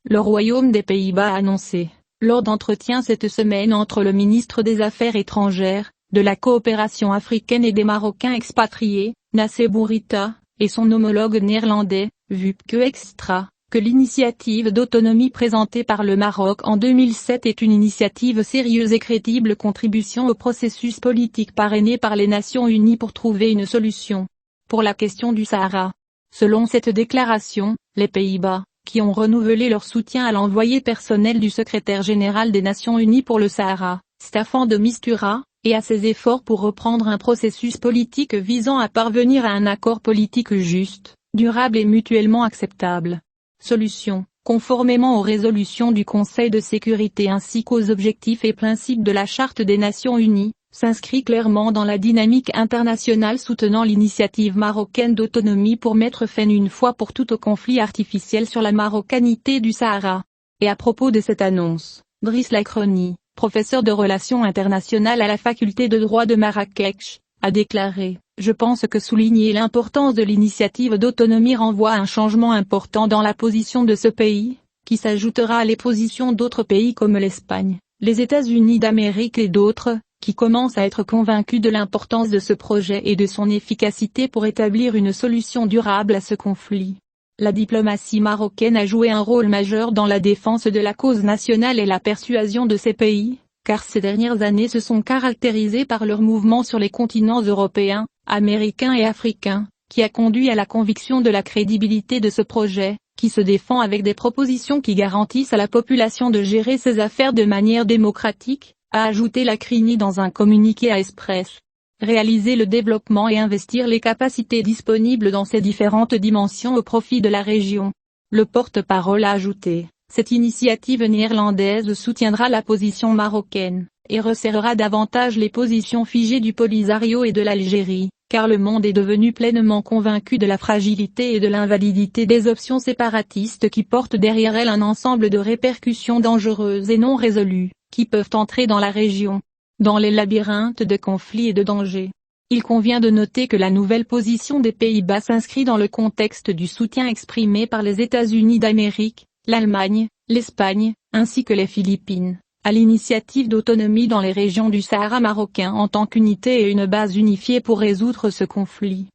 Le Royaume des Pays-Bas a annoncé, lors d'entretiens cette semaine entre le ministre des Affaires étrangères, de la coopération africaine et des Marocains expatriés, Nassé Bourita, et son homologue néerlandais, Wopke Hoekstra, que l'initiative d'autonomie présentée par le Maroc en 2007 est une initiative sérieuse et crédible contribution au processus politique parrainé par les Nations Unies pour trouver une solution pour la question du Sahara. Selon cette déclaration, les Pays-Bas, qui ont renouvelé leur soutien à l'envoyé personnel du secrétaire général des Nations Unies pour le Sahara, Staffan de Mistura, et à ses efforts pour reprendre un processus politique visant à parvenir à un accord politique juste, durable et mutuellement acceptable. Solution, conformément aux résolutions du Conseil de sécurité ainsi qu'aux objectifs et principes de la Charte des Nations Unies, s'inscrit clairement dans la dynamique internationale soutenant l'initiative marocaine d'autonomie pour mettre fin une fois pour toutes au conflit artificiel sur la marocanité du Sahara. Et à propos de cette annonce, Driss Lakroni, professeur de relations internationales à la faculté de droit de Marrakech, a déclaré « Je pense que souligner l'importance de l'initiative d'autonomie renvoie à un changement important dans la position de ce pays, qui s'ajoutera à les positions d'autres pays comme l'Espagne, les États-Unis d'Amérique et d'autres, qui commencent à être convaincus de l'importance de ce projet et de son efficacité pour établir une solution durable à ce conflit. » La diplomatie marocaine a joué un rôle majeur dans la défense de la cause nationale et la persuasion de ces pays, car ces dernières années se sont caractérisées par leur mouvement sur les continents européens, américains et africains, qui a conduit à la conviction de la crédibilité de ce projet, qui se défend avec des propositions qui garantissent à la population de gérer ses affaires de manière démocratique, a ajouté Lakroni dans un communiqué à Express. Réaliser le développement et investir les capacités disponibles dans ces différentes dimensions au profit de la région. Le porte-parole a ajouté, cette initiative néerlandaise soutiendra la position marocaine, et resserrera davantage les positions figées du Polisario et de l'Algérie, car le monde est devenu pleinement convaincu de la fragilité et de l'invalidité des options séparatistes qui portent derrière elles un ensemble de répercussions dangereuses et non résolues, qui peuvent entrer dans la région dans les labyrinthes de conflits et de dangers. Il convient de noter que la nouvelle position des Pays-Bas s'inscrit dans le contexte du soutien exprimé par les États-Unis d'Amérique, l'Allemagne, l'Espagne, ainsi que les Philippines, à l'initiative d'autonomie dans les régions du Sahara marocain en tant qu'unité et une base unifiée pour résoudre ce conflit.